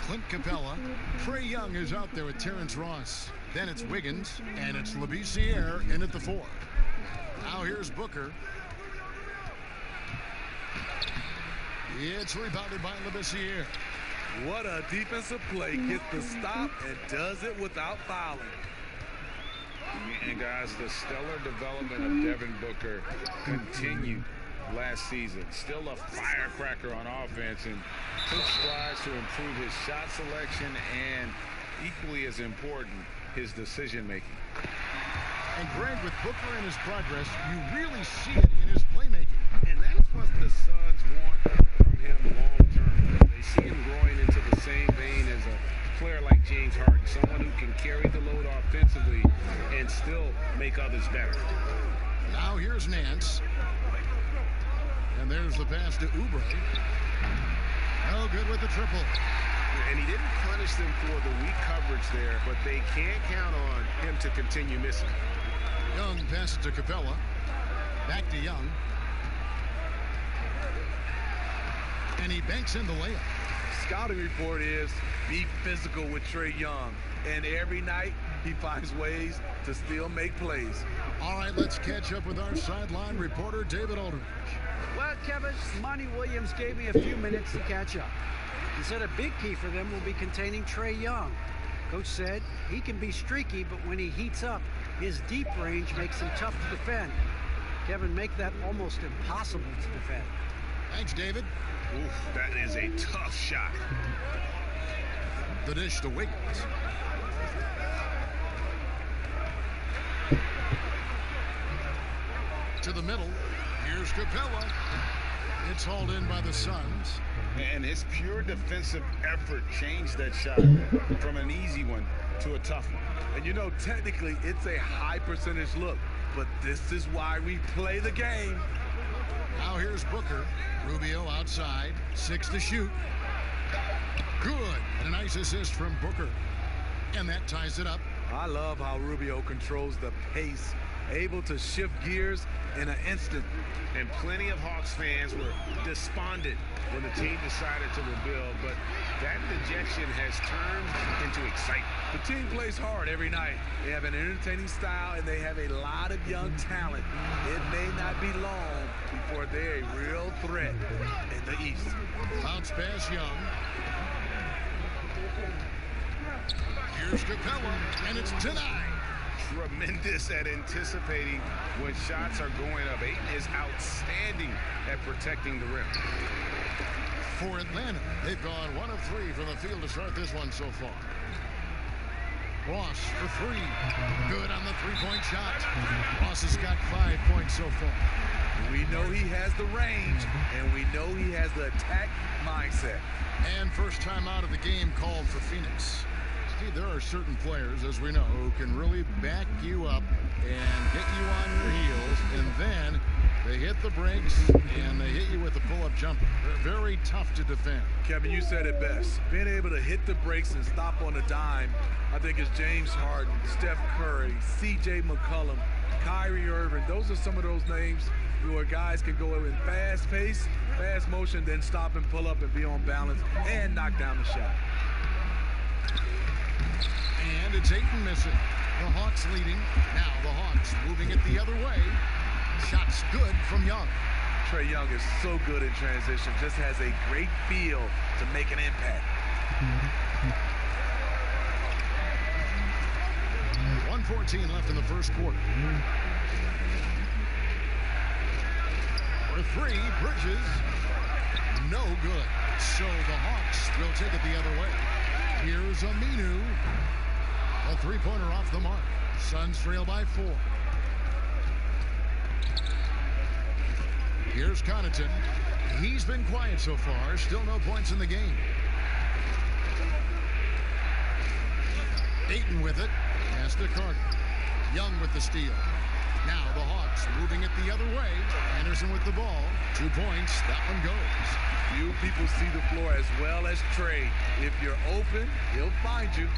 Clint Capella. Trae Young is out there with Terrence Ross. Then it's Wiggins, and it's Labissiere in at the 4. Now here's Booker. It's rebounded by Labissiere. What a defensive play. Gets the stop and does it without fouling. And guys, the stellar development of Devin Booker continued last season. Still a firecracker on offense and took strides to improve his shot selection and, equally as important, his decision making. And Greg, with Booker and his progress, you really see it in his playmaking. And that's what the Suns want from him long term. They see him growing into the same vein as a player like James Harden, someone who can carry the load offensively and still make others better. Now here's Nance. And there's the pass to Oubre. No good with the triple. And he didn't punish them for the weak coverage there, but they can't count on him to continue missing. Young passes to Capella. Back to Young. And he banks in the layup. Scouting report is be physical with Trae Young. And every night he finds ways to still make plays. All right, let's catch up with our sideline reporter, David Aldridge. Well, Kevin, Monty Williams gave me a few minutes to catch up. He said a big key for them will be containing Trae Young. Coach said he can be streaky, but when he heats up, his deep range makes him tough to defend. Kevin, make that almost impossible to defend. Thanks, David. Oof, that is a tough shot. The dish to Wiggins. To the middle. Here's Capella. It's hauled in by the Suns. And his pure defensive effort changed that shot from an easy one to a tough one. And you know, technically, it's a high percentage look, but this is why we play the game. Now here's Booker. Rubio outside. 6 to shoot. Good. And a nice assist from Booker. And that ties it up. I love how Rubio controls the pace, able to shift gears in an instant. And plenty of Hawks fans were despondent when the team decided to rebuild, but that dejection has turned into excitement. The team plays hard every night. They have an entertaining style, and they have a lot of young talent. It may not be long before they're a real threat in the East. Bounce pass Young. Here's Capella, and it's denied. Tremendous at anticipating when shots are going up. Ayton is outstanding at protecting the rim. For Atlanta, they've gone 1 of 3 from the field to start this one so far. Ross for 3. Good on the three-point shot. Ross has got 5 points so far. We know he has the range, and we know he has the attack mindset. And first time out of the game called for Phoenix. Steve, there are certain players, as we know, who can really back you up and get you on your heels, and then they hit the brakes and they hit you with a pull-up jumper. They're very tough to defend. Kevin, you said it best. Being able to hit the brakes and stop on a dime, I think it's James Harden, Steph Curry, C.J. McCollum, Kyrie Irving. Those are some of those names where guys can go in fast pace, fast motion, then stop and pull up and be on balance and knock down the shot. And it's Ayton missing. The Hawks leading. Now the Hawks moving it the other way. Shot's good from Young. Trae Young is so good in transition. Just has a great feel to make an impact. 1:14 left in the first quarter. For 3, Bridges. No good. So the Hawks will take it the other way. Here's Aminu. A three-pointer off the mark. Suns trail by 4. Here's Connaughton. He's been quiet so far. Still no points in the game. Ayton with it. Pass to Carter. Young with the steal. Now the Hawks moving it the other way. Anderson with the ball. 2 points. That one goes. Few people see the floor as well as Trae. If you're open, he'll find you.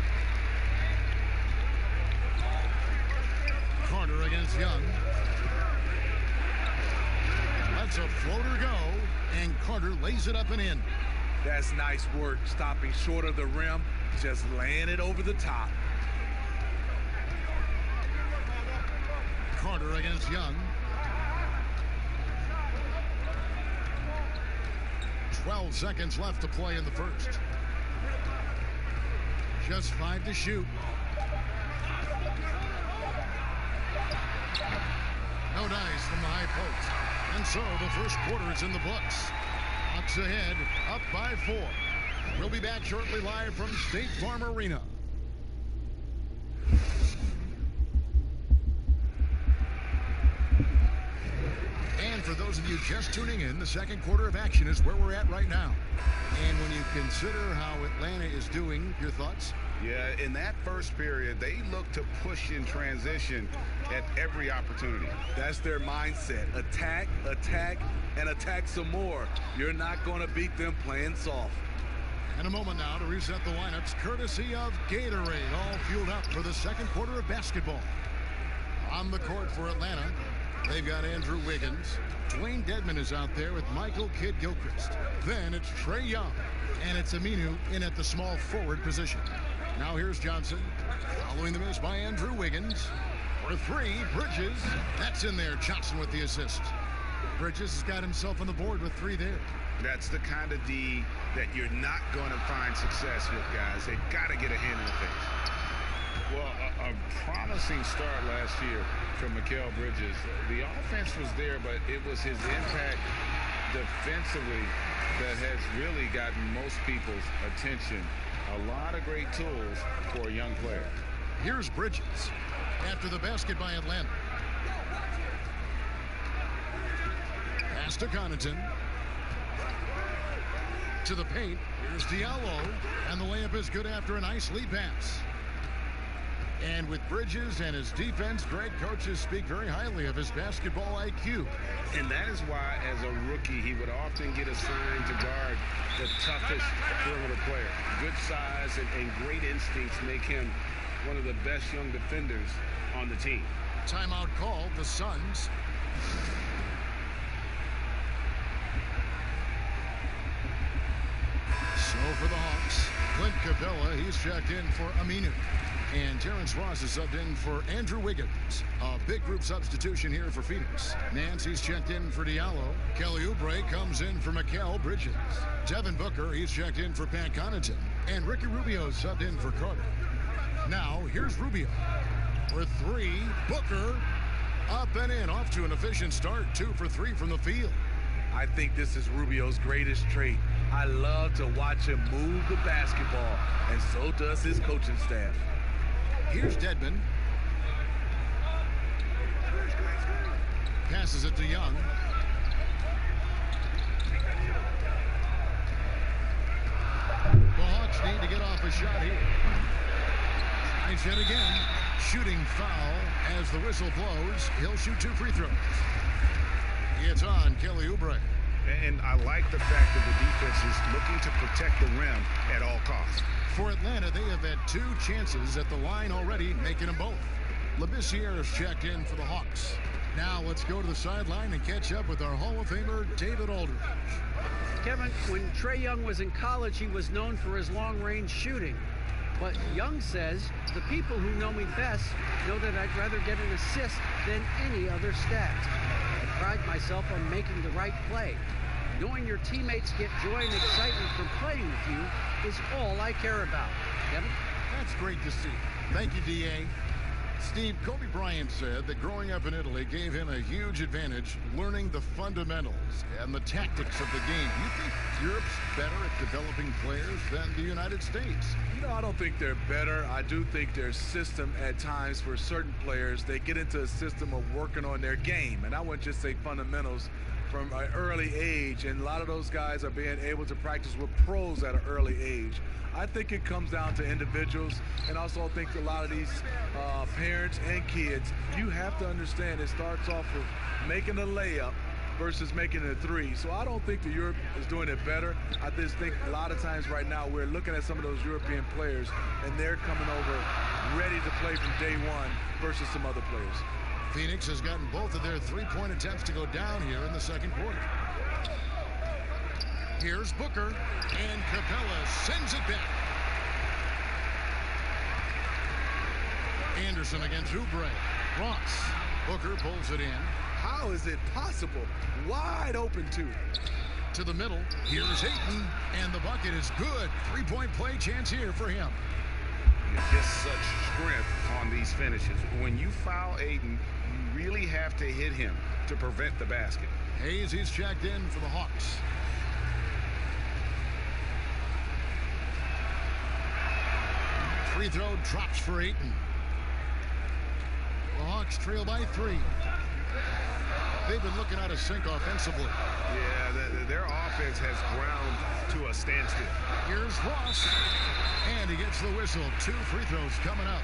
Carter against Young. Lets a floater go, and Carter lays it up and in. That's nice work, stopping short of the rim, just laying it over the top. Carter against Young. 12 seconds left to play in the first. Just 5 to shoot. No dice from the high post. And so the first quarter is in the books. Hawks ahead, up by 4. We'll be back shortly live from State Farm Arena. And for those of you just tuning in, the second quarter of action is where we're at right now. And when you consider how Atlanta is doing, your thoughts? Yeah, in that first period, they look to push in transition at every opportunity. That's their mindset. Attack, attack, and attack some more. You're not going to beat them playing soft. And a moment now to reset the lineups, courtesy of Gatorade, all fueled up for the second quarter of basketball. On the court for Atlanta, they've got Andrew Wiggins. Dwayne Dedmon is out there with Michael Kidd-Gilchrist. Then it's Trae Young, and it's Aminu in at the small forward position. Now here's Johnson, following the miss by Andrew Wiggins. For 3, Bridges. That's in there. Johnson with the assist. Bridges has got himself on the board with 3 there. That's the kind of D that you're not going to find success with, guys. They've got to get a hand in the face. Well, a promising start last year from Mikal Bridges. The offense was there, but it was his impact defensively that has really gotten most people's attention. A lot of great tools for a young player. Here's Bridges after the basket by Atlanta. Pass to Connaughton. To the paint. Here's Diallo. And the layup is good after a nice lead pass. And with Bridges and his defense, great coaches speak very highly of his basketball IQ. And that is why, as a rookie, he would often get assigned to guard the toughest perimeter player. Good size and great instincts make him one of the best young defenders on the team. Timeout called, the Suns. So for the Hawks, Clint Capella, he's checked in for Aminu. And Terrence Ross is subbed in for Andrew Wiggins. A big group substitution here for Phoenix. Nancy's checked in for Diallo. Kelly Oubre comes in for Mikal Bridges. Devin Booker, he's checked in for Pat Connaughton. And Ricky Rubio subbed in for Carter. Now, here's Rubio. For 3, Booker up and in, off to an efficient start. 2 for 3 from the field. I think this is Rubio's greatest trait. I love to watch him move the basketball, and so does his coaching staff. Here's Dedmon. Passes it to Young. The Hawks need to get off a shot here. Nice hit again. Shooting foul as the whistle blows. He'll shoot 2 free throws. It's on Kelly Oubre. And I like the fact that the defense is looking to protect the rim at all costs. For Atlanta, they have had 2 chances at the line already, making them both. Labissiere is checked in for the Hawks. Now let's go to the sideline and catch up with our Hall of Famer, David Aldridge. Kevin, when Trae Young was in college, he was known for his long-range shooting. But Young says, the people who know me best know that I'd rather get an assist than any other stat. I pride myself on making the right play. Knowing your teammates get joy and excitement from playing with you is all I care about. Kevin? That's great to see. Thank you, D.A. Steve, Kobe Bryant said that growing up in Italy gave him a huge advantage learning the fundamentals and the tactics of the game. Do you think Europe's better at developing players than the United States? You know, I don't think they're better. I do think their system at times for certain players, they get into a system of working on their game. And I wouldn't just say fundamentals from an early age. And a lot of those guys are being able to practice with pros at an early age. I think it comes down to individuals, and also I think a lot of these parents and kids, you have to understand it starts off with making a layup versus making a 3. So I don't think that Europe is doing it better. I just think a lot of times right now we're looking at some of those European players, and they're coming over ready to play from day one versus some other players. Phoenix has gotten both of their 3-point attempts to go down here in the second quarter. Here's Booker, and Capella sends it back. Anderson against Oubre. Ross. Booker pulls it in. How is it possible? Wide open, too. To the middle. Here's Ayton, and the bucket is good. Three-point play chance here for him. Just such strength on these finishes. When you foul Ayton, you really have to hit him to prevent the basket. Hayes, he's checked in for the Hawks. Free throw drops for Ayton. The Hawks trail by 3. They've been looking out of sync offensively. Yeah, their offense has ground to a standstill. Here's Ross, and he gets the whistle. 2 free throws coming up.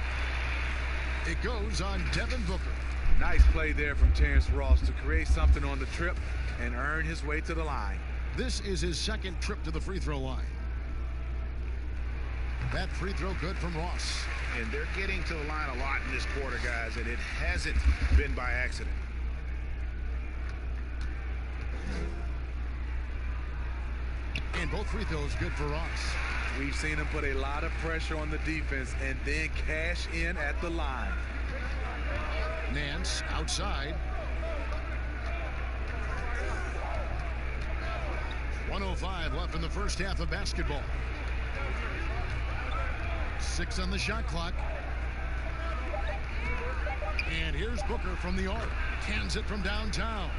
It goes on Devin Booker. Nice play there from Terrence Ross to create something on the trip and earn his way to the line. This is his second trip to the free throw line. That free throw good from Ross. And they're getting to the line a lot in this quarter, guys, and it hasn't been by accident. And both free throws good for Ross. We've seen him put a lot of pressure on the defense and then cash in at the line. Nance outside. 1:05 left in the first half of basketball. 6 on the shot clock. And here's Booker from the arc. Cans it from downtown.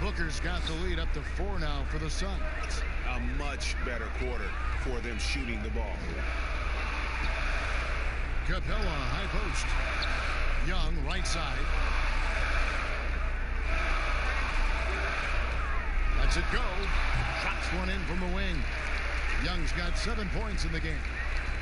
Booker's got the lead up to 4 now for the Suns. A much better quarter for them shooting the ball. Capella, high post. Young, right side. Lets it go. Drops one in from the wing. Young's got 7 points in the game.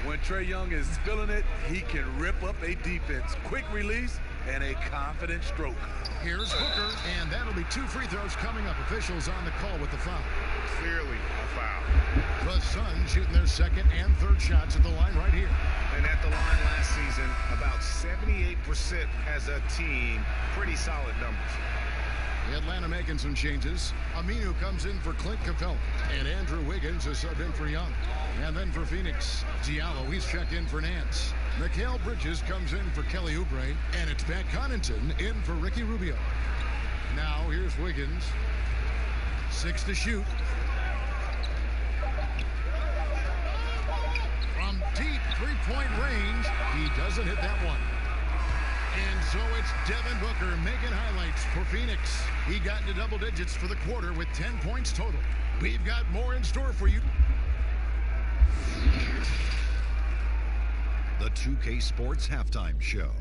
When Trae Young is feeling it, he can rip up a defense. Quick release and a confident stroke. Here's Booker, and that'll be 2 free throws coming up. Officials on the call with the foul. Clearly a foul. The Suns shooting their second and third shots at the line right here. And at the line last season, about 78% as a team. Pretty solid numbers. Atlanta making some changes. Aminu comes in for Clint Capella. And Andrew Wiggins is subbed in for Young. And then for Phoenix, Diallo, he's checked in for Nance. Mikal Bridges comes in for Kelly Oubre. And it's Pat Connaughton in for Ricky Rubio. Now here's Wiggins. 6 to shoot. From deep three-point range, he doesn't hit that one. And so it's Devin Booker making highlights for Phoenix. He got into double digits for the quarter with 10 points total. We've got more in store for you. The 2K Sports Halftime Show.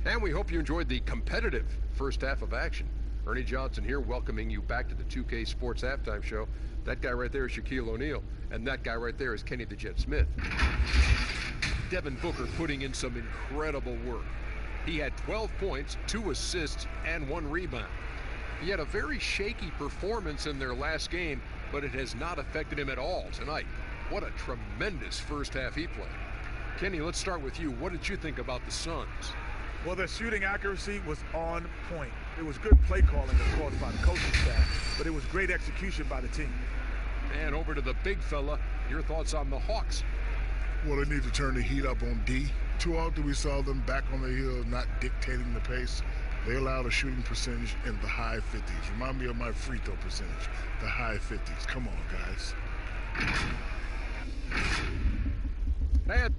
And we hope you enjoyed the competitive first half of action. Ernie Johnson here welcoming you back to the 2K Sports Halftime Show. That guy right there is Shaquille O'Neal, and that guy right there is Kenny the Jet Smith. Devin Booker putting in some incredible work. He had 12 points, 2 assists, and 1 rebound. He had a very shaky performance in their last game, but it has not affected him at all tonight. What a tremendous first half he played. Kenny, let's start with you. What did you think about the Suns? Well, their shooting accuracy was on point. It was good play calling, of course, by the coaching staff, but it was great execution by the team. And over to the big fella, your thoughts on the Hawks? Well, they need to turn the heat up on D. Too often we saw them back on the hill, not dictating the pace. They allowed a shooting percentage in the high 50s. Remind me of my free throw percentage, the high 50s. Come on, guys. And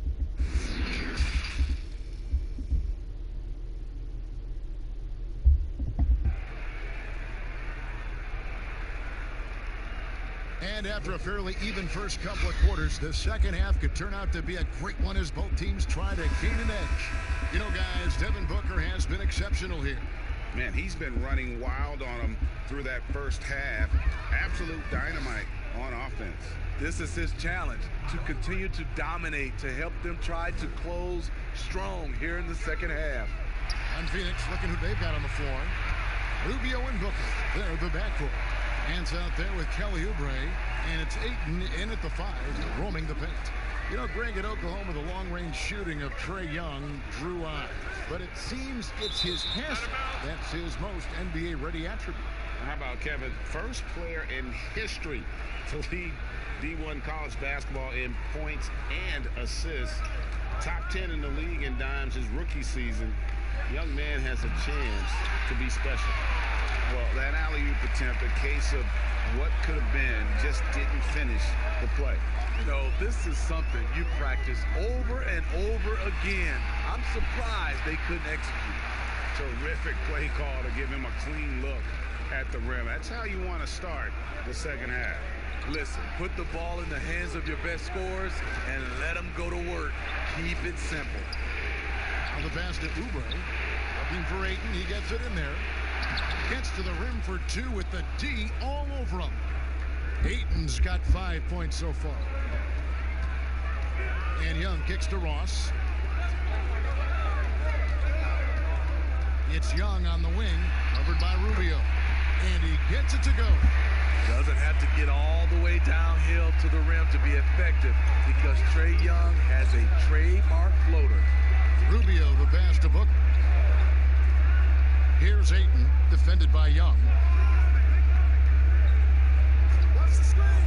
And after a fairly even first couple of quarters, the second half could turn out to be a great one as both teams try to gain an edge. You know, guys, Devin Booker has been exceptional here. Man, he's been running wild on them through that first half. Absolute dynamite on offense. This is his challenge, to continue to dominate, to help them try to close strong here in the second half. And Phoenix looking who they've got on the floor. Rubio and Booker. They're the backcourt. Hands out there with Kelly Oubre, and it's Ayton in at the 5, roaming the paint. You know, Greg, at Oklahoma, the long-range shooting of Trae Young drew eyes, but it seems it's his passion that's his most NBA-ready attribute. How about Kevin? First player in history to lead D1 college basketball in points and assists. Top 10 in the league in dimes his rookie season. Young man has a chance to be special. Well, that alley-oop attempt, a case of what could have been, just didn't finish the play. You know, this is something you practice over and over again. I'm surprised they couldn't execute. Terrific play call to give him a clean look at the rim. That's how you want to start the second half. Listen, put the ball in the hands of your best scorers and let them go to work. Keep it simple. Now the pass to Oubre. Looking for Ayton. He gets it in there. Gets to the rim for two with the D all over him. Ayton's got 5 points so far. And Young kicks to Ross. It's Young on the wing, covered by Rubio. And he gets it to go. Doesn't have to get all the way downhill to the rim to be effective because Trae Young has a trademark floater. Rubio the pass to Booker. Here's Ayton, defended by Young.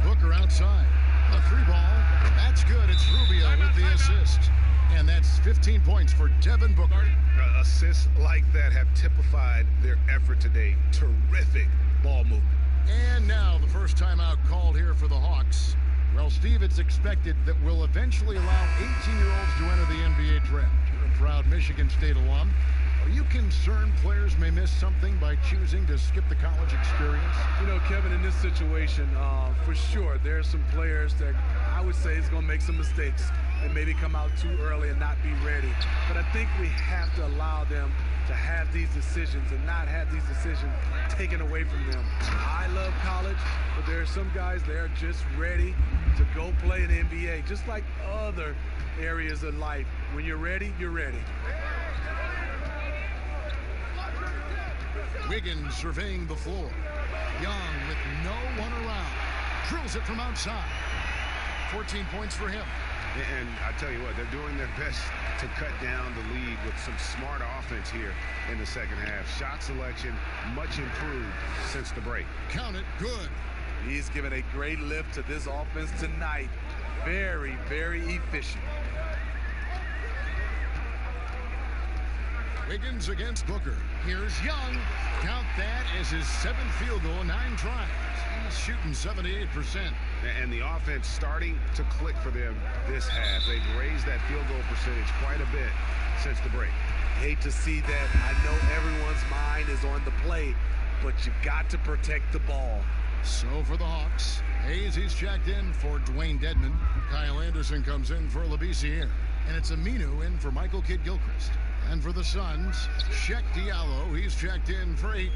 Booker outside. A three ball. That's good. It's Rubio with the assist. And that's 15 points for Devin Booker. Assists like that have typified their effort today. Terrific ball movement. And now the first timeout called here for the Hawks. Well, Steve, it's expected that we'll eventually allow 18-year-olds to enter the NBA draft. You're a proud Michigan State alum. Are you concerned players may miss something by choosing to skip the college experience? You know, Kevin, in this situation, for sure, there are some players that I would say is going to make some mistakes and maybe come out too early and not be ready. But I think we have to allow them to have these decisions and not have these decisions taken away from them. I love college, but there are some guys that are just ready to go play in the NBA, just like other areas of life. When you're ready, you're ready. Wiggins surveying the floor. Young with no one around. Drills it from outside. 14 points for him. And I tell you what, they're doing their best to cut down the lead with some smart offense here in the second half. Shot selection much improved since the break. Count it, good. He's given a great lift to this offense tonight. Very, very efficient. Wiggins against Booker. Here's Young. Count that as his 7th field goal, 9 tries. He's shooting 78%. And the offense starting to click for them this half. They've raised that field goal percentage quite a bit since the break. Hate to see that. I know everyone's mind is on the play, but you got to protect the ball. So for the Hawks, Hayes, he's checked in for Dwayne Dedman. Kyle Anderson comes in for Labissiere. And it's Aminu in for Michael Kidd-Gilchrist. And for the Suns, Sheck Diallo, he's checked in for Ayton.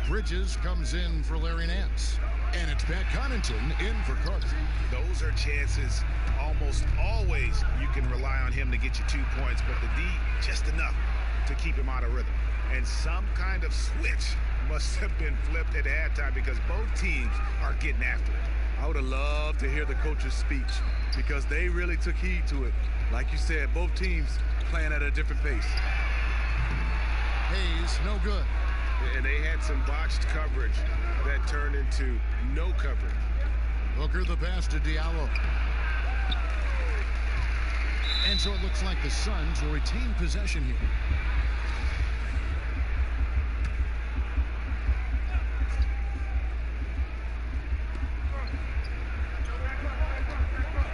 Bridges comes in for Larry Nance. And it's Pat Connaughton in for Carter. Those are chances almost always you can rely on him to get you 2 points, but the D just enough to keep him out of rhythm. And some kind of switch must have been flipped at halftime because both teams are getting after it. I would have loved to hear the coach's speech because they really took heed to it. Like you said, both teams playing at a different pace. Hayes, no good. And they had some botched coverage that turned into no coverage. Booker the pass to Diallo. And so it looks like the Suns will retain possession here.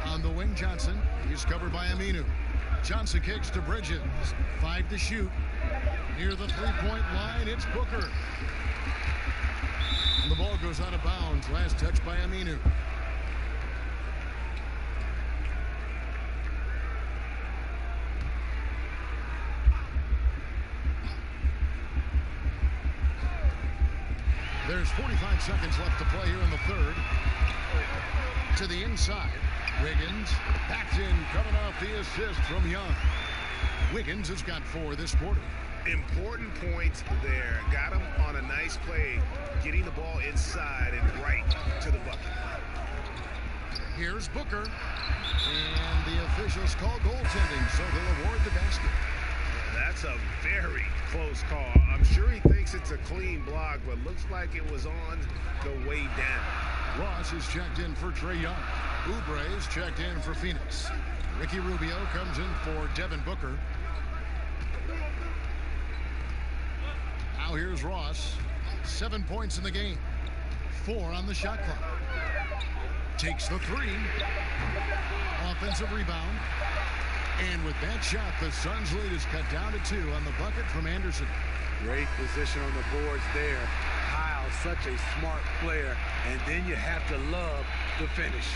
On the wing, Johnson. He's covered by Aminu. Johnson kicks to Bridges. 5 to shoot. Near the three-point line, it's Booker. And the ball goes out of bounds. Last touch by Aminu. There's 45 seconds left to play here in the third. To the inside. Wiggins backs in, coming off the assist from Young. Wiggins has got 4 this quarter. Important points there. Got him on a nice play, getting the ball inside and right to the bucket. Here's Booker. And the officials call goaltending, so they'll award the basket. That's a very close call. I'm sure he thinks it's a clean block, but looks like it was on the way down. Ross is checked in for Trae Young. Oubre is checked in for Phoenix. Ricky Rubio comes in for Devin Booker. Now here's Ross. 7 points in the game. 4 on the shot clock. Takes the 3. Offensive rebound. And with that shot, the Suns' lead is cut down to 2 on the bucket from Anderson. Great position on the boards there. Kyle, such a smart player. And then you have to love the finish.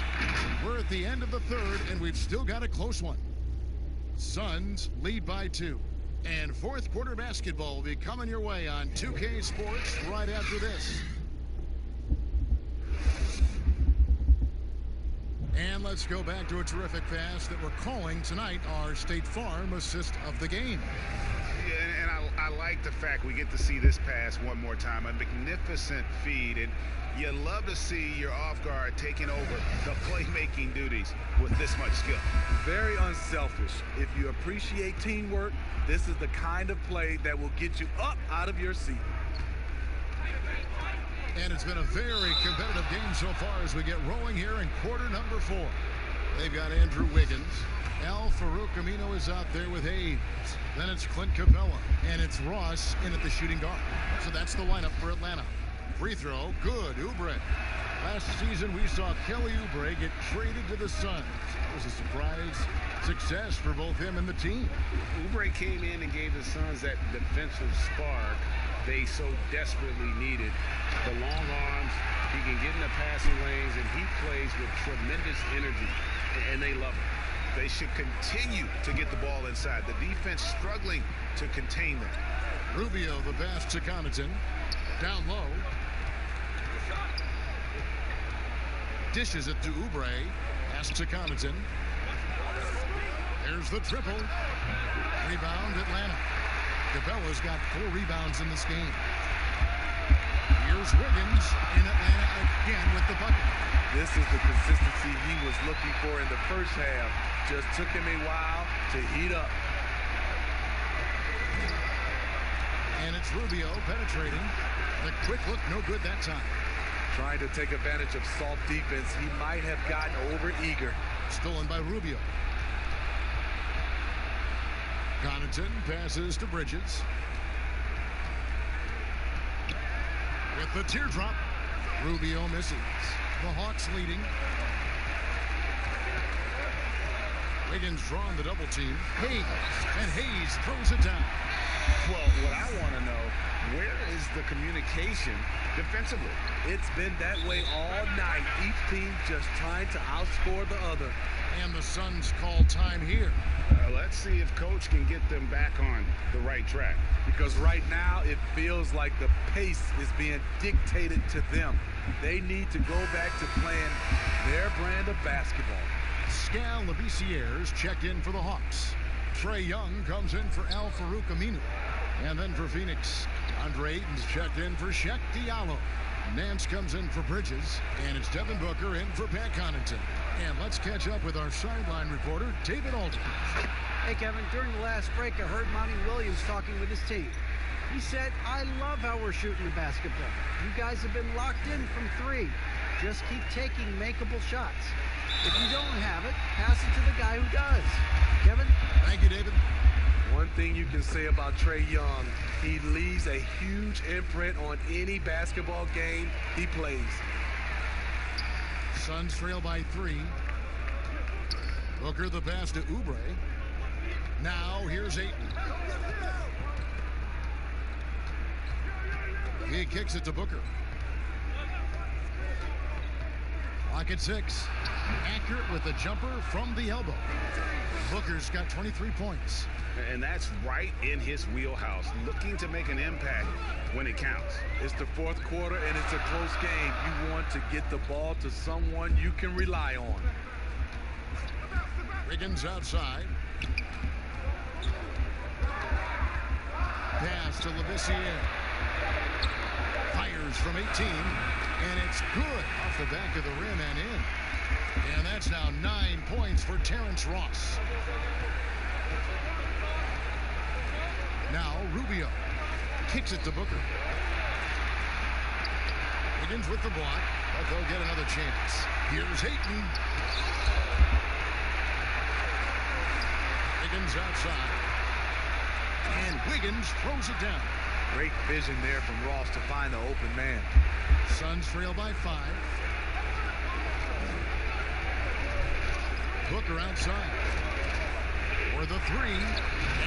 We're at the end of the third, and we've still got a close one. Suns lead by 2. And fourth quarter basketball will be coming your way on 2K Sports right after this. And let's go back to a terrific pass that we're calling tonight our State Farm assist of the game. Yeah, and I like the fact we get to see this pass one more time. A magnificent feed, and you love to see your off guard taking over the playmaking duties with this much skill. Very unselfish. If you appreciate teamwork, this is the kind of play that will get you up out of your seat. And it's been a very competitive game so far as we get rolling here in quarter number 4. They've got Andrew Wiggins. Al Farouk Amino is out there with Hayes. Then it's Clint Capella. And it's Ross in at the shooting guard. So that's the lineup for Atlanta. Free throw, good. Oubre. Last season we saw Kelly Oubre get traded to the Suns. It was a surprise success for both him and the team. Oubre came in and gave the Suns that defensive spark they so desperately needed. The long arms, he can get in the passing lanes, and he plays with tremendous energy, and they love him. They should continue to get the ball inside. The defense struggling to contain them. Rubio, the pass to Connaughton. Down low. Dishes it to Oubre. Pass to Connaughton. There's the triple. Rebound, Atlanta. Capella's got 4 rebounds in this game. Here's Wiggins in Atlanta again with the bucket. This is the consistency he was looking for in the first half. Just took him a while to heat up. And it's Rubio penetrating. The quick look, no good that time. Trying to take advantage of soft defense. He might have gotten over eager. Stolen by Rubio. Connaughton passes to Bridges. With the teardrop, Rubio misses. The Hawks leading. Wiggins drawn the double team. Hayes, and Hayes throws it down. Well, what I want to know, where is the communication defensively? It's been that way all night. Each team just trying to outscore the other. And the Suns call time here. Let's see if Coach can get them back on the right track. Because right now it feels like the pace is being dictated to them. They need to go back to playing their brand of basketball. Scal Labissiere checked in for the Hawks. Trae Young comes in for Al Farouk Aminu. And then for Phoenix, Andre Ayton's checked in for Shaq Diallo. Nance comes in for Bridges, and it's Devin Booker in for Pat Connaughton. And let's catch up with our sideline reporter, David Alden. Hey, Kevin, during the last break, I heard Monty Williams talking with his team. He said, I love how we're shooting the basketball. You guys have been locked in from 3. Just keep taking makeable shots. If you don't have it, pass it to the guy who does. Kevin? Thank you, David. One thing you can say about Trae Young, he leaves a huge imprint on any basketball game he plays. Suns trail by 3. Booker the pass to Oubre. Now here's Ayton. He kicks it to Booker. Clock at 6. Accurate with the jumper from the elbow. Booker's got 23 points. And that's right in his wheelhouse, looking to make an impact when it counts. It's the fourth quarter, and it's a close game. You want to get the ball to someone you can rely on. Wiggins outside. Pass to Labissiere. Fires from 18, and it's good off the back of the rim and in. And that's now 9 points for Terrence Ross. Now Rubio kicks it to Booker. Wiggins with the block, but they'll get another chance. Here's Ayton. Wiggins outside. And Wiggins throws it down. Great vision there from Ross to find the open man. Suns trail by 5. Booker outside. For the 3.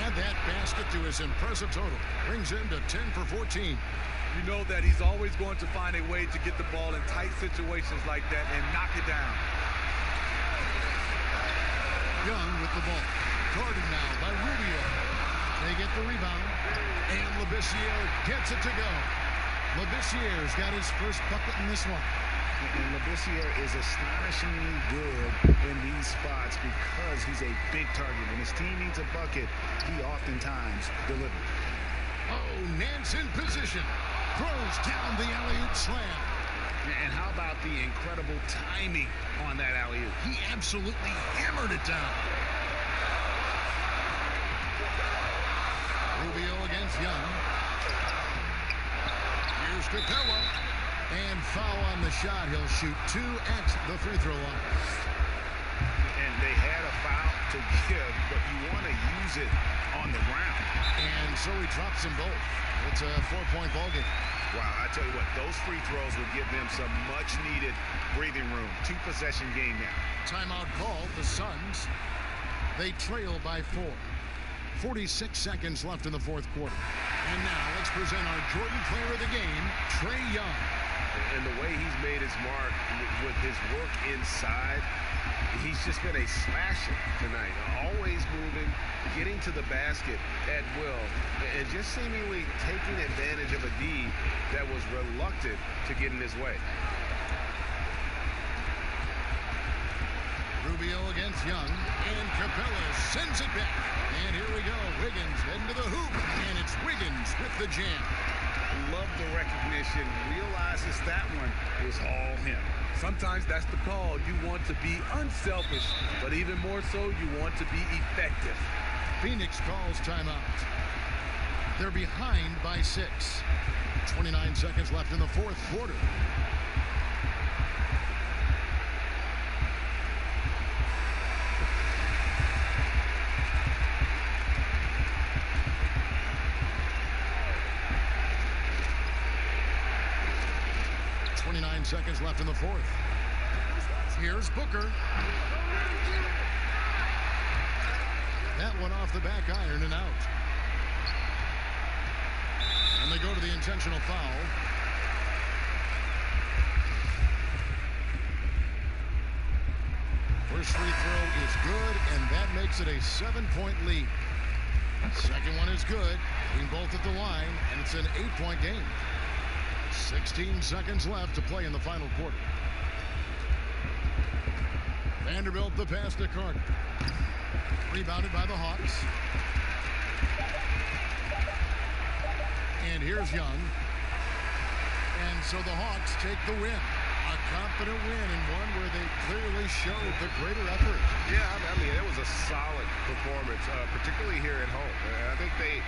Add that basket to his impressive total. Brings him to 10 for 14. You know that he's always going to find a way to get the ball in tight situations like that and knock it down. Young with the ball. Guarded now by Rubio. They get the rebound. And Labissiere gets it to go. Labissiere's got his first bucket in this one. And Labissiere is astonishingly good in these spots because he's a big target. When his team needs a bucket, he oftentimes delivers. Oh, Nance in position. Throws down the alley-oop slam. And how about the incredible timing on that alley-oop? He absolutely hammered it down. Rubio against Young. Here's Capella. And foul on the shot. He'll shoot 2 at the free throw line. And they had a foul to give, but you want to use it on the ground. And so he drops them both. It's a 4-point ball game. Wow, I tell you what, those free throws will give them some much-needed breathing room. 2-possession game now. Timeout called. The Suns, they trail by 4. 46 seconds left in the fourth quarter. And now let's present our Jordan player of the game, Trae Young. And the way he's made his mark with his work inside, he's just been a slasher tonight. Always moving, getting to the basket at will, and just seemingly taking advantage of a D that was reluctant to get in his way. Rubio against Young, and Capella sends it back. And here we go. Wiggins heading to the hoop, and it's Wiggins with the jam. Love the recognition. Realizes that one is all him. Sometimes that's the call. You want to be unselfish, but even more so, you want to be effective. Phoenix calls timeout. They're behind by 6. 29 seconds left in the fourth quarter. Seconds left in the fourth. Here's Booker. That one off the back iron and out. And they go to the intentional foul. First free throw is good, and that makes it a 7-point lead. Second one is good. Being both at the line, and it's an 8-point game. 16 seconds left to play in the final quarter. Vanderbilt the pass to Carter. Rebounded by the Hawks. And here's Young. And so the Hawks take the win. A confident win, and one where they clearly showed the greater effort. Yeah, I mean, it was a solid performance, particularly here at home. I think they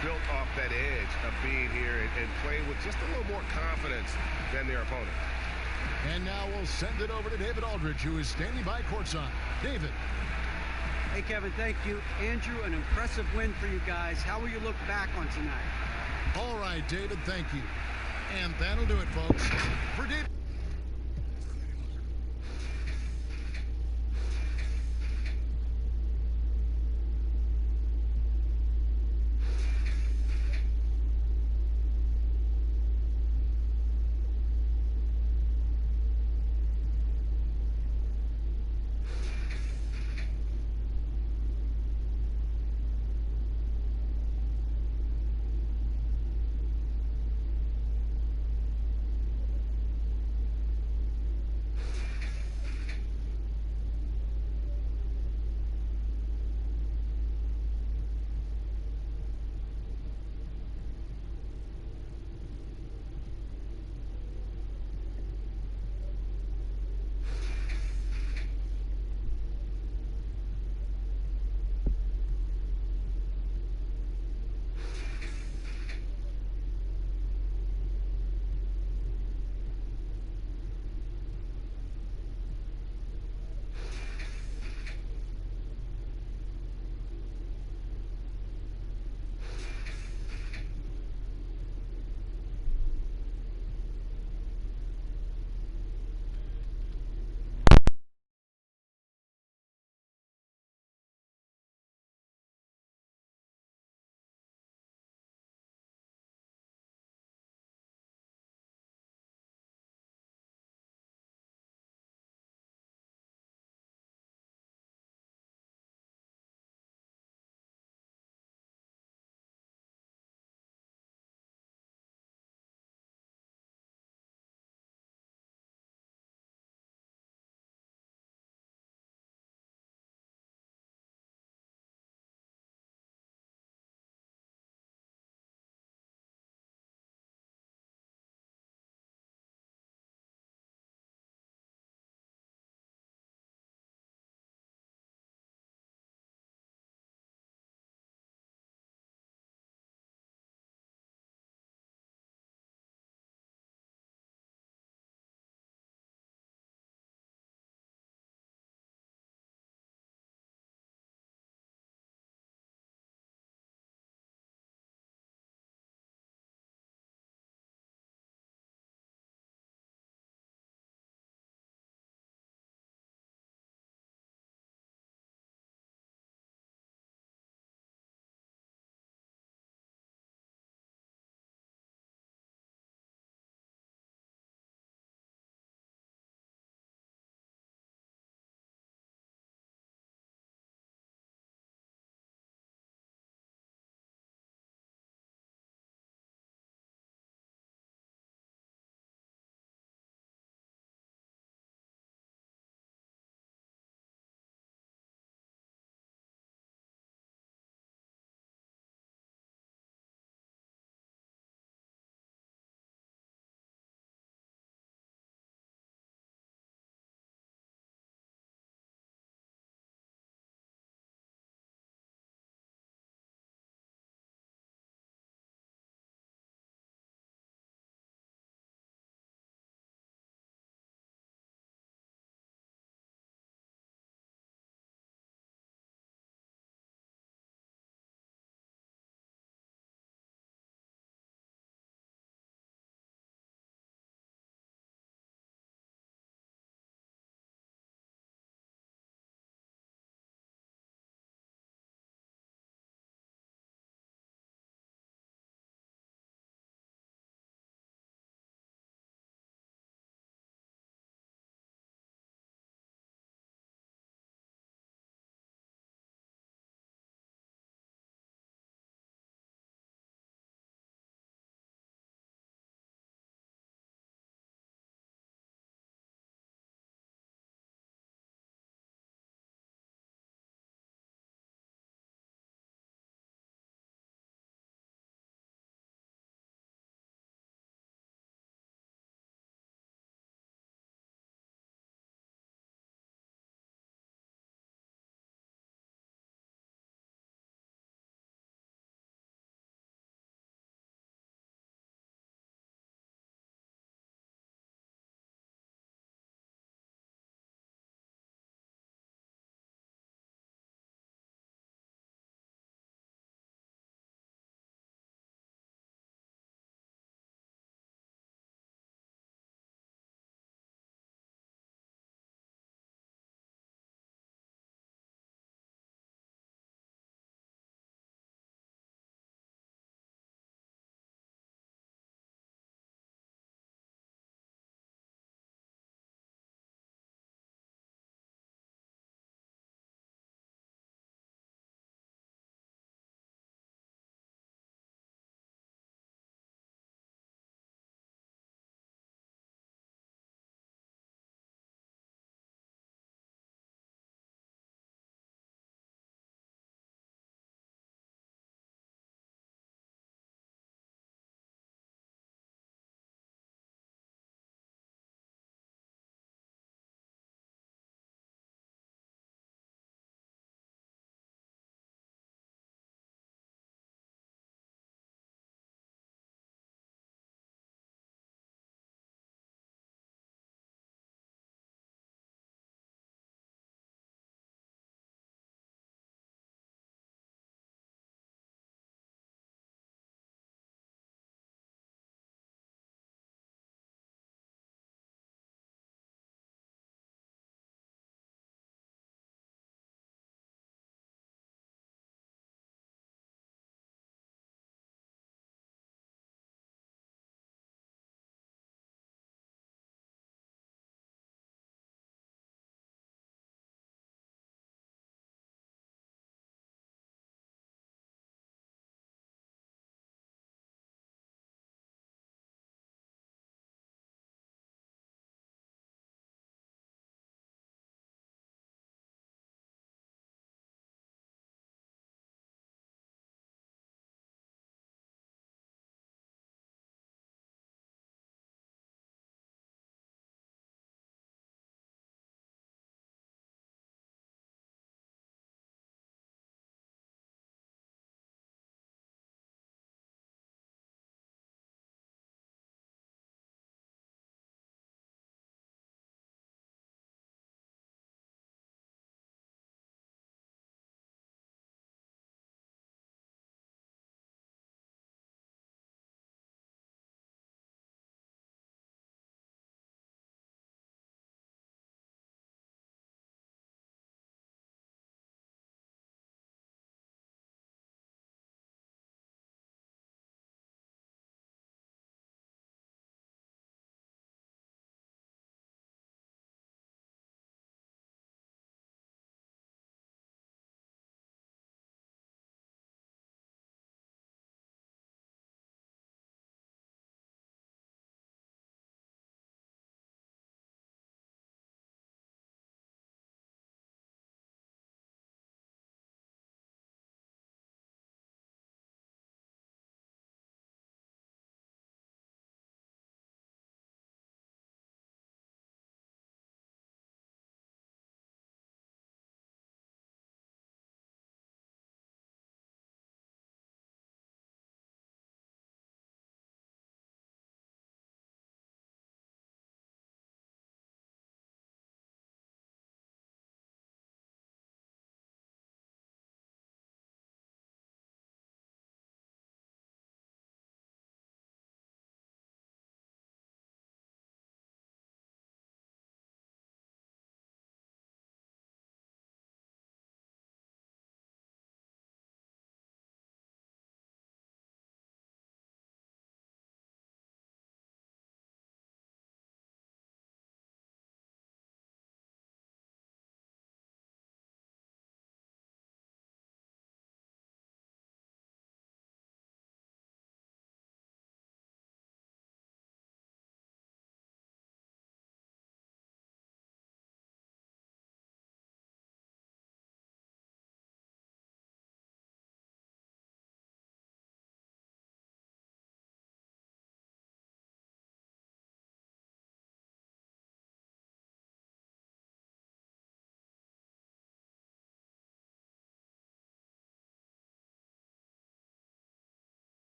built off that edge of being here and played with just a little more confidence than their opponent. And now we'll send it over to David Aldridge, who is standing by courtside. David. Hey, Kevin, thank you. Andrew, an impressive win for you guys. How will you look back on tonight? All right, David, thank you. And that'll do it, folks. For David.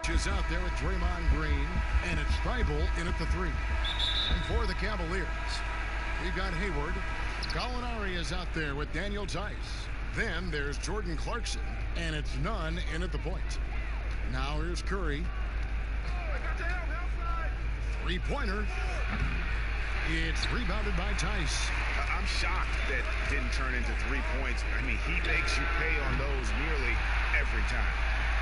Is out there with Draymond Green, and it's Thibault in at the 3. And for the Cavaliers, we've got Hayward. Gallinari is out there with Daniel Tice. Then there's Jordan Clarkson, and it's Nunn in at the point. Now here's Curry. Three-pointer. It's rebounded by Tice. I'm shocked that didn't turn into 3 points. I mean, he makes you pay on those nearly every time.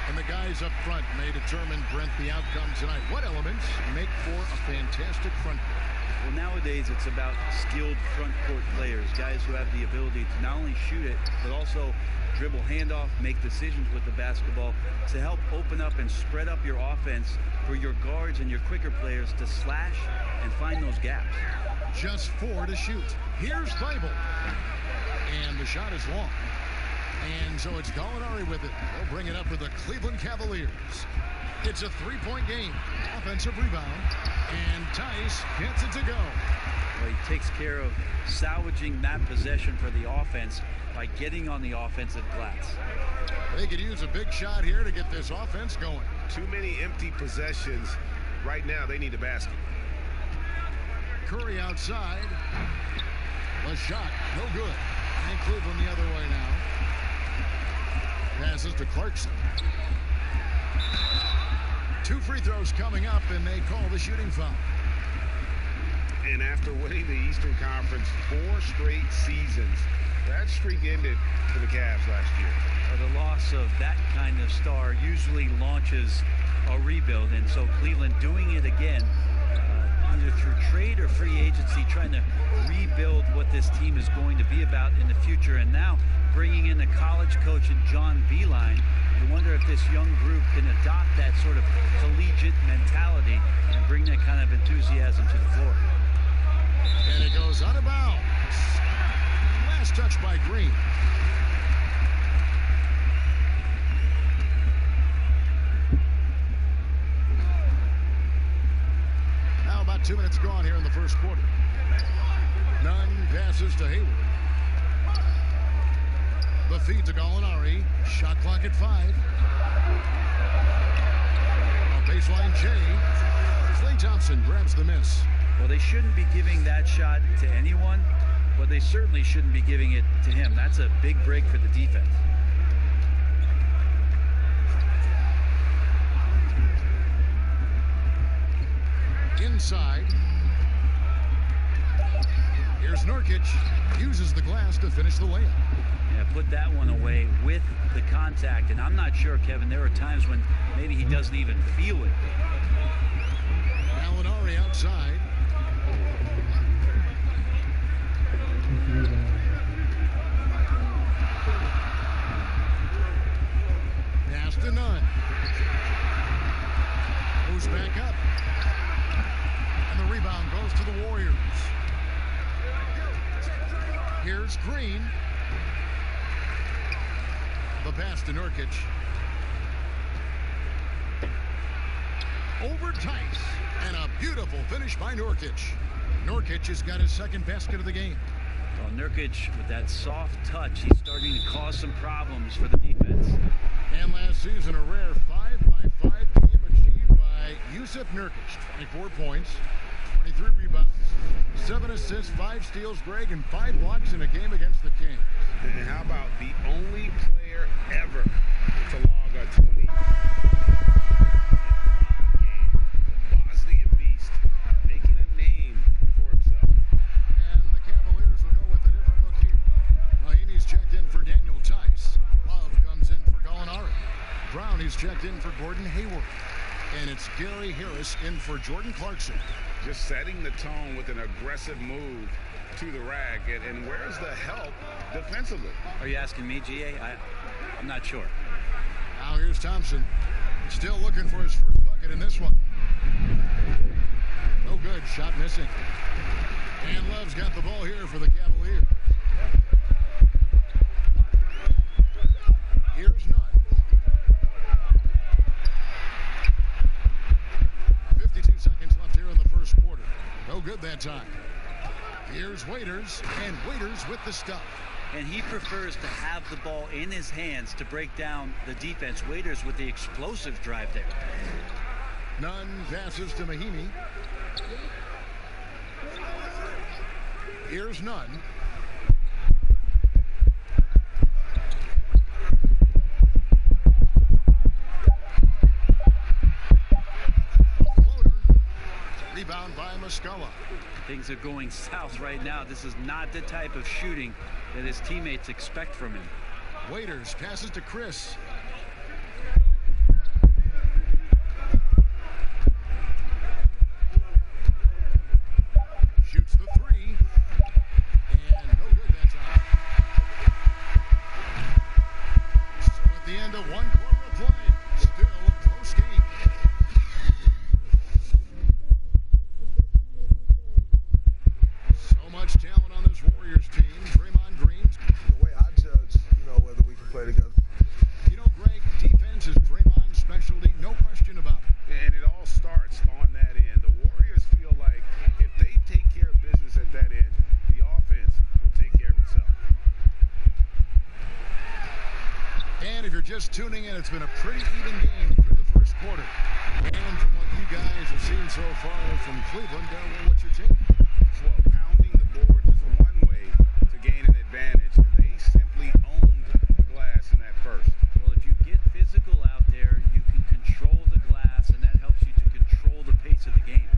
And the guys up front may determine, Brent, the outcome tonight. What elements make for a fantastic front court? Well, nowadays it's about skilled front court players, guys who have the ability to not only shoot it, but also dribble handoff, make decisions with the basketball to help open up and spread up your offense for your guards and your quicker players to slash and find those gaps. Just 4 to shoot. Here's Thibault. And the shot is long. And so it's Gallinari with it. They'll bring it up for the Cleveland Cavaliers. It's a 3-point game. Offensive rebound. And Tice gets it to go. Well, he takes care of salvaging that possession for the offense by getting on the offensive glass. They could use a big shot here to get this offense going. Too many empty possessions. Right now, they need a basket. Curry outside. The shot, no good. And Cleveland the other way now. Passes to Clarkson. 2 free throws coming up, and they call the shooting foul. And after winning the Eastern Conference 4 straight seasons, that streak ended for the Cavs last year. The loss of that kind of star usually launches a rebuild, and so Cleveland doing it again, either through trade or free agency, trying to rebuild what this team is going to be about in the future. And now bringing in a college coach in John Beilein, you wonder if this young group can adopt that sort of collegiate mentality and bring that kind of enthusiasm to the floor. And it goes out of bounds. Last touch by Green. Now about 2 minutes gone here in the first quarter. Nunn passes to Hayward. The feed to Gallinari. Shot clock at 5. A baseline J. Klay Thompson grabs the miss. Well, they shouldn't be giving that shot to anyone, but they certainly shouldn't be giving it to him. That's a big break for the defense. Inside. Here's Nurkic. Uses the glass to finish the layup. Yeah, put that one away with the contact. And I'm not sure, Kevin, there are times when maybe he doesn't even feel it. Gallinari outside. Pass to Nunn. Moves back up. And the rebound goes to the Warriors. Here's Green. The pass to Nurkic. Over Tice. And a beautiful finish by Nurkic. Nurkic has got his second basket of the game. Well, Nurkic, with that soft touch, he's starting to cause some problems for the defense. And last season, a rare 5-by-5 game achieved by Jusuf Nurkic. 24 points, 23 rebounds, 7 assists, 5 steals, Greg, and 5 blocks in a game against the Kings. And how about the only player ever to log a 20 game? The Bosnian Beast making a name for himself. And the Cavaliers will go with a different look here. Mahinmi's checked in for Daniel Tice. Love comes in for Gallinari. Brown is checked in for Gordon Hayward. And it's Gary Harris in for Jordan Clarkson. Just setting the tone with an aggressive move to the rack. And where's the help defensively? Are you asking me, GA? I'm not sure. Now here's Thompson. Still looking for his first bucket in this one. No good. Shot missing. And Love's got the ball here for the Cavaliers. Here's Nunn. 52 seconds left here in the first quarter. No good that time. Here's Waiters, and Waiters with the stuff. and he prefers to have the ball in his hands to break down the defense. Waiters with the explosive drive there. Nunn passes to Mahimi. Here's Nunn. Floater. Rebound by Muscala. Things are going south right now. This is not the type of shooting that his teammates expect from him. Waiters passes to Chris. Shoots the three. And no good that time. So at the end of one quarter of play, still a close game. So much talent on this Warriors team. Draymond Green. The way I judge, whether we can play together. Greg, defense is Draymond's specialty, no question about it. And it all starts on that end. The Warriors feel like if they take care of business at that end, the offense will take care of itself. And if you're just tuning in, it's been a pretty even game through the first quarter. And from what you guys have seen so far from Cleveland, what's your take? Well, pounding the boards is one way to gain an advantage. They simply owned the glass in that first. Well, if you get physical out there, you can control the glass, and that helps you to control the pace of the game.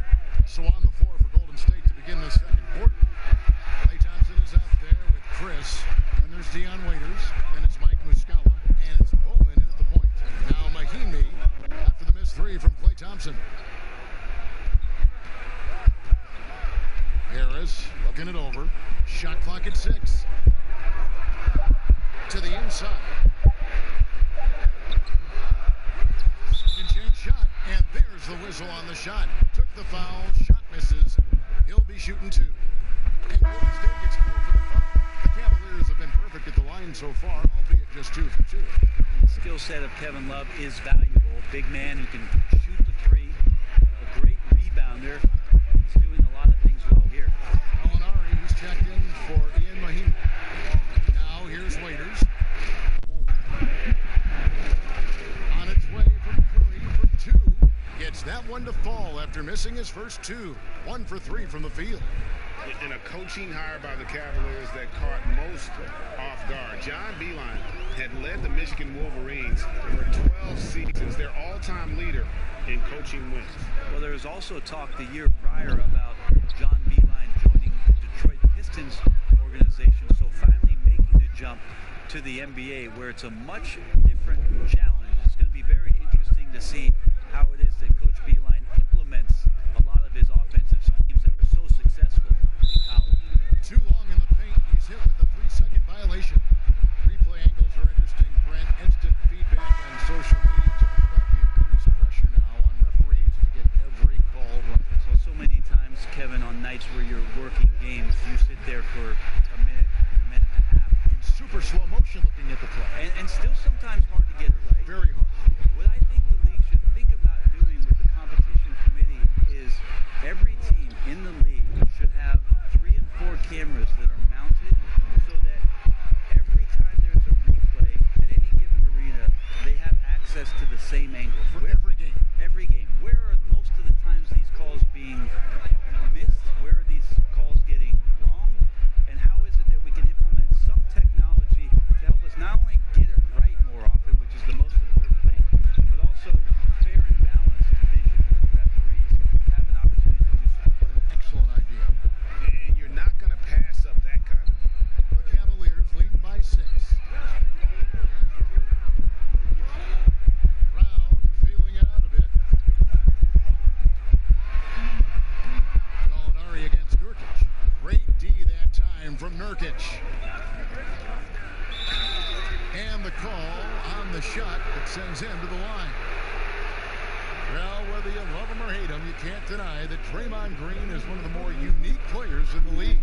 So on the floor for Golden State to begin the second quarter. Klay Thompson is out there with Chris. Then there's Dion Waiters. Then it's Mike Muscala. And it's Bowman in at the point. Now Mahimi after the missed three from Klay Thompson. Harris looking it over. Shot clock at 6. To the inside. Second chance shot. And there's the whistle on the shot. Took the foul. Shot misses. He'll be shooting 2. And Golden State gets 4 for the foul. The Cavaliers have been perfect at the line so far, albeit just 2 for 2. The skill set of Kevin Love is valuable. Big man who can shoot the three. A great rebounder. He's doing a lot of things well here. Alinari, who's checked in for Ian Mahimi. Now here's Waiters. On its way from Curry for 2. Gets that one to fall after missing his first 2. 1 for 3 from the field. In a coaching hire by the Cavaliers that caught most off guard, John Beilein had led the Michigan Wolverines for 12 seasons, their all-time leader in coaching wins. Well, there was also talk the year prior about John Beilein joining the Detroit Pistons organization, so finally making the jump to the NBA, where it's a much different challenge. It's going to be very interesting to see how it is that Coach Beilein implements a lot of his offensive schemes that were so successful in college. Too long in the paint. He's hit with a 3-second violation. Replay angles are interesting, Brent. Instant feedback on social media. Talk about the increased pressure now on referees to get every call right. So many times, Kevin, on nights where you're working games, you sit there for a minute and a half. In super slow motion looking at the play. And still sometimes hard to get it right. Very hard. What I think the league should think about doing with the competition committee is every team in the league should have 3 and 4 cameras that are mounted so that every time there's a replay at any given arena, they have access to the same angle. For every game. Every game. Where are most of the times these calls being missed? Where are these calls getting wrong? And how is it that we can implement some technology to help us not only get it right more often, which is the most important thing, but also fair and balanced vision for the referees to have an opportunity to do so. What an excellent idea. And you're not going to pass up that kind of. The Cavaliers leading by 6. Brown feeling it out a bit. Alinari against Nurkic. Great D that time from Nurkic. And the call on the shot that sends him to the line. Well, whether you love him or hate him, you can't deny that Draymond Green is one of the more unique players in the league.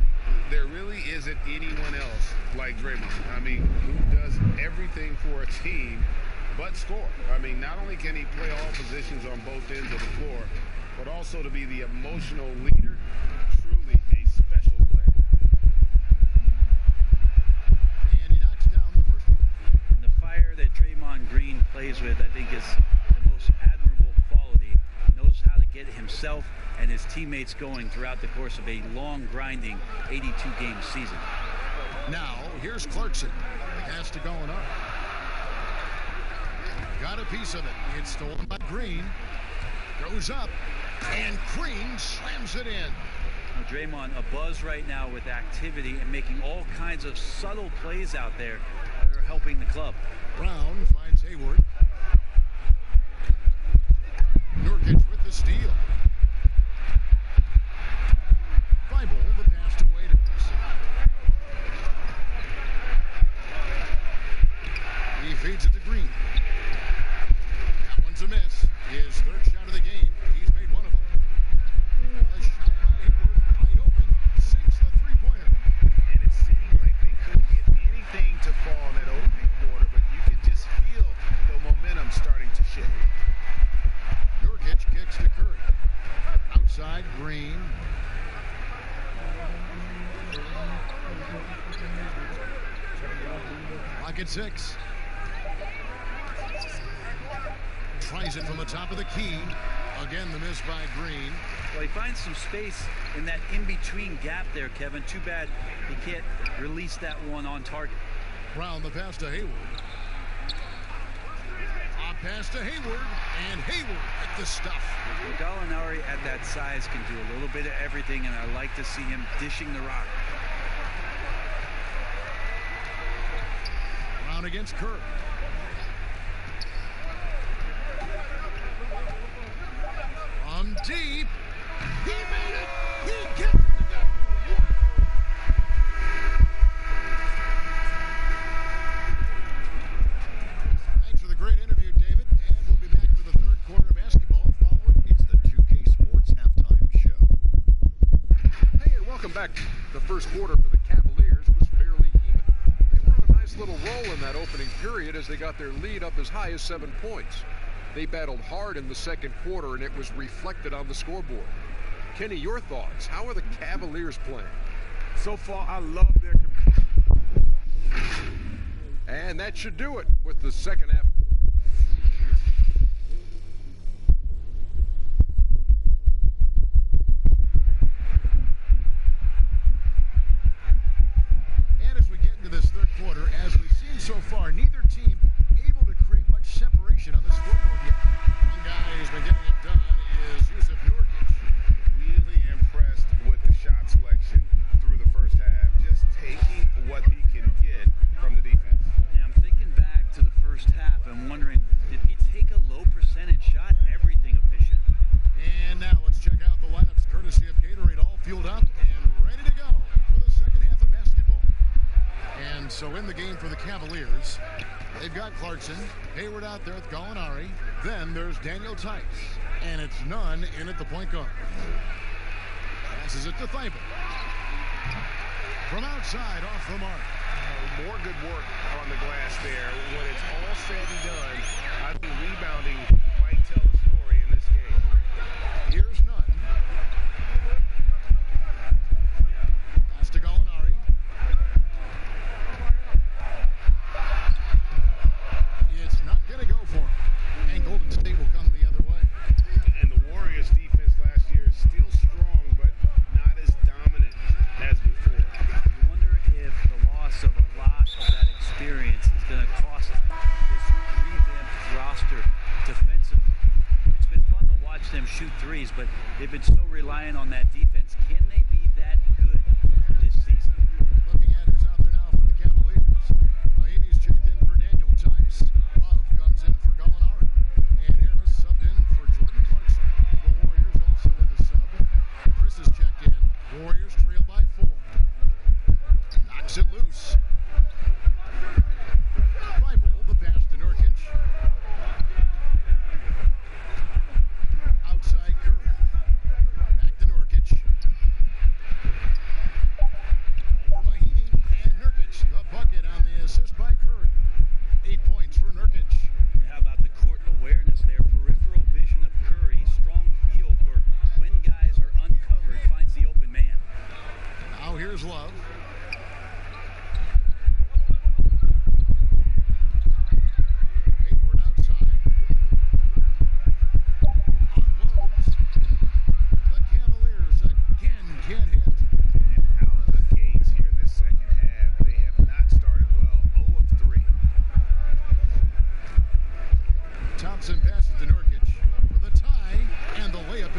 There really isn't anyone else like Draymond. I mean, who does everything for a team but score. I mean, not only can he play all positions on both ends of the floor, but also to be the emotional leader. Truly a special player. with, I think, is the most admirable quality. He knows how to get himself and his teammates going throughout the course of a long, grinding 82-game season. Now, here's Clarkson. Has to go up. Got a piece of it. It's stolen by Green. Goes up, and Green slams it in. Now, Draymond, a buzz right now with activity and making all kinds of subtle plays out there that are helping the club. Brown finds Hayward. Nurkic with the steal. Bible the pass to Waiters. He feeds it to Green. That one's a miss. His third shot of the game. He's made one of them. A shot by Hayward. Wide open. Sinks the three-pointer. And it seemed like they couldn't get anything to fall in that opening quarter, but you can just feel the momentum starting to shift. Nurkic kicks to Curry. Outside, Green. Clock at 6. Tries it from the top of the key. Again, the miss by Green. Well, he finds some space in that in-between gap there, Kevin. Too bad he can't release that one on target. Brown the pass to Hayward. A pass to Hayward, and Hayward at the stuff. Well, Gallinari at that size can do a little bit of everything, and I like to see him dishing the rock. Brown against Kerr. From deep. He made it. He kept it together. Thanks for the great interview, David. And we'll be back with the third quarter of basketball following. It's the 2K Sports Halftime Show. Hey, and welcome back. The first quarter for the Cavaliers was fairly even. They were on a nice little roll in that opening period as they got their lead up as high as 7 points. They battled hard in the second quarter, and it was reflected on the scoreboard. Kenny, your thoughts? How are the Cavaliers playing? So far, I love their competition. And that should do it with the second half. And as we get into this third quarter, as we've seen so far, neither team able to create much separation on the scoreboard yet. One guy who's been getting it done is Yusuf Nurkic. Really impressed with the shot selection through the first half. Just taking what he can get from the defense. Yeah, I'm thinking back to the first half and wondering, did he take a low percentage shot? Everything efficient. And now let's check out the lineups courtesy of Gatorade, all fueled up and ready to go for the second half of basketball. And so in the game for the Cavaliers, they've got Clarkson, Hayward out there with Gallinari. Then there's Daniel Tice. And it's Nunn in at the point guard. Passes it to Thibault. From outside, off the mark. More good work on the glass there. When it's all said and done, I think rebounding might tell the story in this game. Here's Nunn. Pass to Gallinari. It's not going to go for him. And Golden State will come the other way. And the Warriors defense last year is still strong, but not as dominant as before. You wonder if the loss of a lot of that experience is going to cost this revamped roster defensively. It's been fun to watch them shoot threes, but they've been so reliant on that defense. Can they be that good this season? Looking at who's out there now for the Cavaliers. Mahinmi's checked in for Daniel Tice. Love comes in for Gallinari. And Hermes subbed in for Jordan Clarkson. The Warriors also with a sub. Chris is checked in. Warriors trail by 4. Knocks it loose. Bible, the pass to Nurkic. Outside Curry. Back to Nurkic.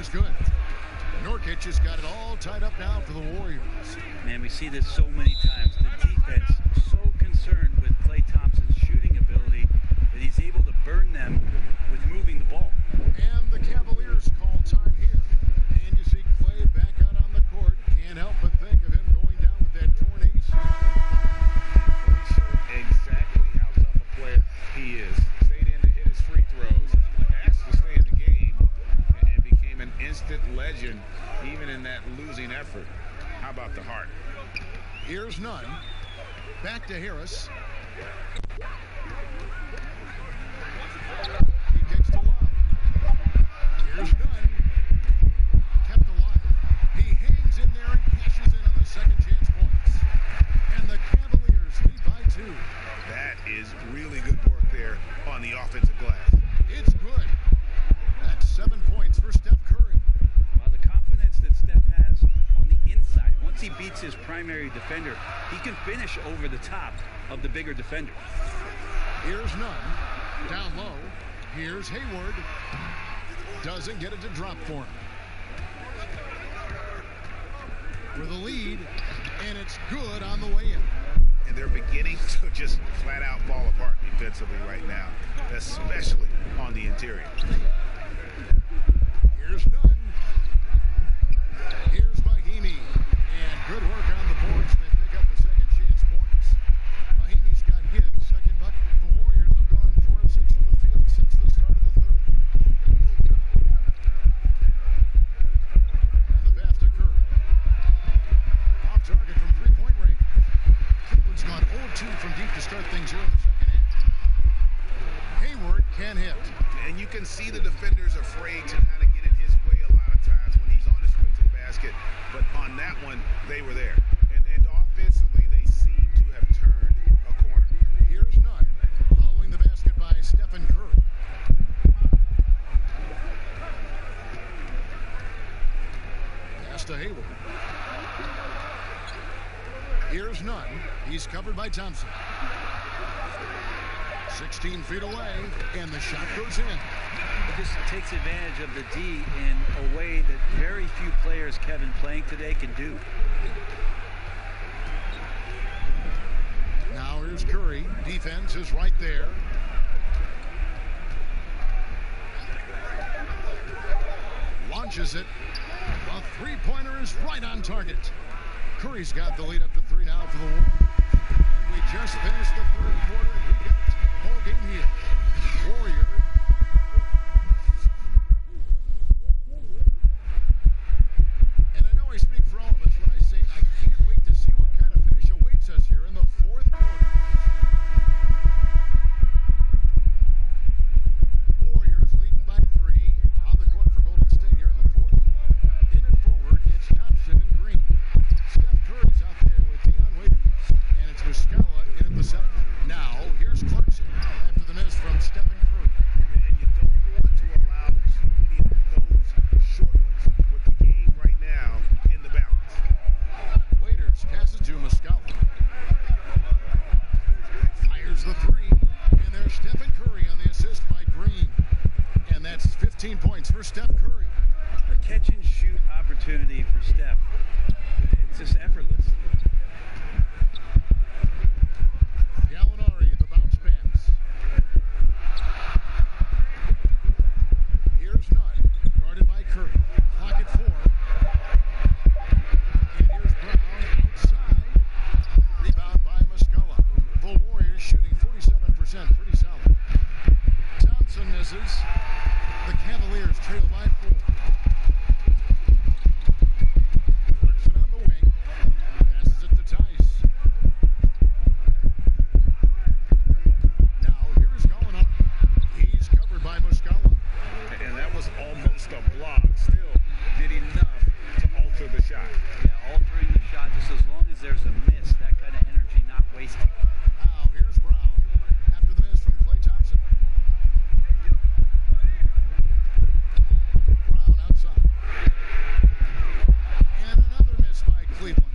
is good. Nurkic has got it all tied up now for the Warriors. Man, we see this so many times. The defense so concerned with Klay Thompson's shooting ability that he's able to burn them with moving the ball. And the Cavaliers call time here. And you see Klay back out on the court. Can't help but think of him going down with that torn ACL. Exactly how tough a player he is. Stayed in to hit his free throws, asked to stay in the game, and became an instant legend even in that losing effort. How about the heart? Here's Nunn. Back to Harris. He kicks to Love. Here's Nunn. Kept alive. He hangs in there and cashes in on the second chance points. And the Cavaliers lead by 2. That is really good work there on the offensive glass. It's good. That's 7 points for Steph Curry. Well, the confidence that Steph has on the inside, once he beats his primary defender, he can finish over the top of the bigger defender. Here's Nunn. Down low. Here's Hayward. Doesn't get it to drop for him. For the lead, and it's good on the way in. And they're beginning to just flat out fall apart defensively right now, especially on the interior. Here's Nunn. Here's Mahimi. And good work on the boards. They pick up the second chance points. Mahimi's got his second bucket. The Warriors have gone 4 of 6 on the field since the start of the third. And the pass to Curry. Off target from three-point range. Cleveland's gone 0-2 from deep to start things here in the second half. Hayward can hit. And you can see the defenders afraid to kind of get in his way a lot of times when he's on his way to the basket. But on that one, they were there. And offensively, they seem to have turned a corner. Here's Nunn, following the basket by Stephen Curry. Pass to Hayward. Here's Nunn. He's covered by Thompson. 16 feet away, and the shot goes in. It just takes advantage of the D in a way that very few players, Kevin, playing today can do. Now here's Curry. Defense is right there. Launches it. The three-pointer is right on target. Curry's got the lead up to 3 now for the Warriors. And we just finished the third quarter, and we got the ball game here. Warriors. And I know I speak for all of us when I say I can't wait to see what kind of finish awaits us here in the fourth quarter. Warriors leading by 3 on the court for Golden State here in the fourth. In and forward, it's Thompson and Green. Steph Curry's out there with Dion Waiters. And it's Muscala in at the 7th. Now, here's Clarkson after the miss from Stephen Curry. And you don't want to allow too many of those short ones with the game right now in the balance. Waiters passes to Muscala. Fires the 3. And there's Stephen Curry on the assist by Green. And that's 15 points for Steph Curry. A catch-and-shoot opportunity for Steph. It's just effortless. Gallinari, the bounce pass. Here's Nunn, guarded by Curry. Clock at 4. And here's Brown outside. Rebound by Muscala. The Warriors shooting 47%, pretty solid. Thompson misses. The Cavaliers trail by 4. Clarkson on the wing. Passes it to Tice. Now here's Gallinari. He's covered by Muscala. And that was almost a block. Still did enough to alter the shot. Yeah, altering the shot just as long as there's a miss, that kind of energy not wasted. Now here's Brown after the miss from Klay Thompson. Brown outside. And another miss by Cleveland.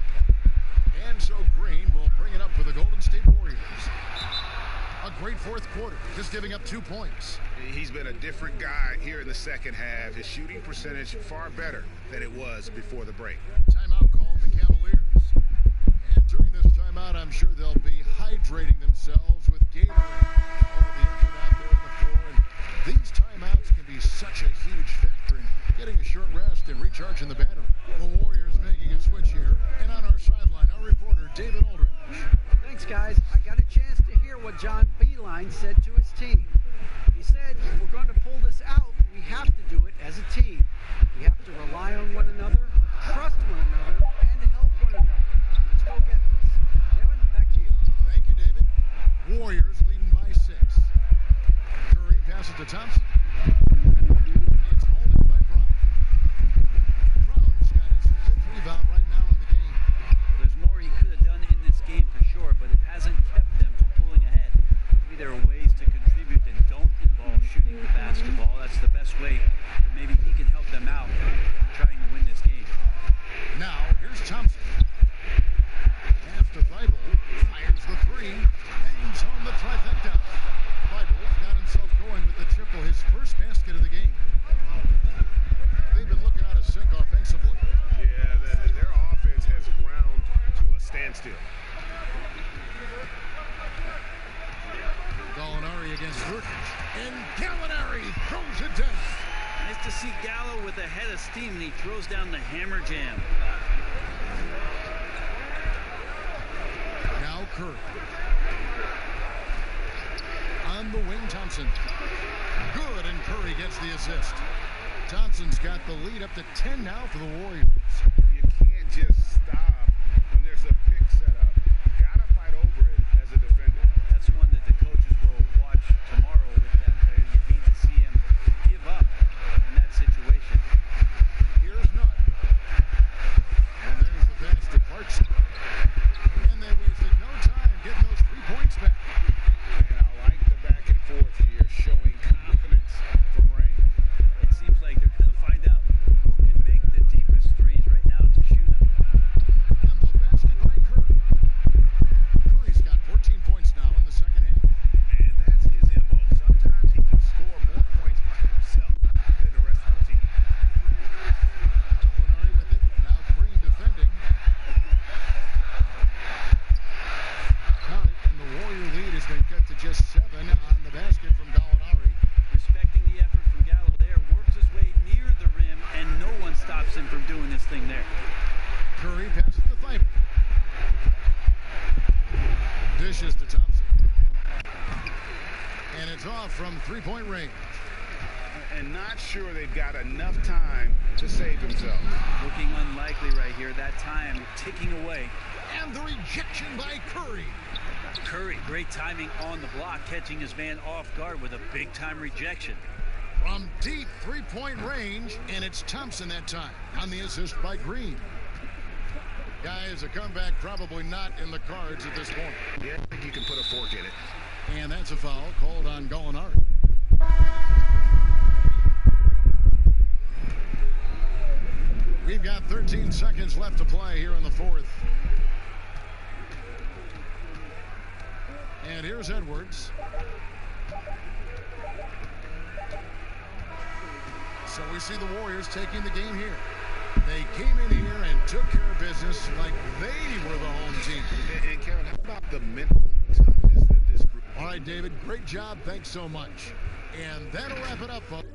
And so Green will bring it up for the Golden State Warriors. A great fourth quarter, just giving up 2 points. He's been a different guy here in the second half. His shooting percentage far better than it was before the break. Timeout called the Cavaliers. And during this timeout, I'm sure they'll be hydrating themselves with Gatorade. All the effort out there on the floor. And these timeouts can be such a huge factor in getting a short rest and recharging the battery. The Warriors making a switch here. And on our sideline, our reporter, David Aldridge. Thanks, guys. I got a chance to hear what John Beilein said to his team. He said, if we're going to pull this out, we have to do it as a team. We have to rely on one another, trust one another, and help one another. Let's go get this. Kevin, back to you. Thank you, David. Warriors leading by 6. Curry passes to Thompson. It's holding by Brown. Brown's got his 5th rebound right now in the game. There's more he could have done in this game for sure, but it hasn't kept them from pulling ahead. Maybe there are ways to contribute that don't involve shooting the basketball. That's the best way that maybe he can help them out trying to win this game. Now, here's Thompson. Pass to Thibault. Fires the 3. Hangs on the trifecta. Thibault's got himself going with the triple, his first basket of the game. They've been looking out of sync offensively. Yeah, their offense has ground to a standstill. Gallinari against Nurkic. And Gallinari throws it down. Nice to see Gallo with a head of steam, and he throws down the hammer jam. Now Curry. On the wing, Thompson. Good, and Curry gets the assist. Thompson's got the lead up to 10 now for the Warriors. You can't just stop when there's a pick set up. You gotta fight over it as a defender. That's one that the coaches will watch tomorrow with that player. You hate to see him give up in that situation. Here's Nunn. And there's the pass to Clarkson. And they wasted no time getting those 3 points back. And I like the back and forth here, showing confidence from Rain. It seems like they're going to find out who can make the deepest threes. Right now it's a shootout. And the basket by Curry. Curry's got 14 points now in the second half. And that's his MO. Sometimes he can score more points by himself than the rest of the team. Gallinari with it. Now Green defending. Got it, and the Warrior lead has been cut to just 7 on the basket from Gallinari. Respecting the effort from Gallo there, works his way near the rim, and no one stops him from doing this thing there. Curry passes to Thibault. Dishes to Thompson. And it's off from 3-point range. And not sure they've got enough time to save themselves. Looking unlikely right here. That time ticking away. And the rejection by Curry. Curry, great timing on the block, catching his man off guard with a big-time rejection. From deep 3-point range, and it's Thompson that time on the assist by Green. Guys, a comeback probably not in the cards at this point. Yeah, I think you can put a fork in it. And that's a foul called on Gallinari. We've got 13 seconds left to play here in the 4th. And here's Edwards. So we see the Warriors taking the game here. They came in here and took care of business like they were the home team. And Kevin, how about the mental toughness that this group... All right, David, great job. Thanks so much. And that'll wrap it up, folks.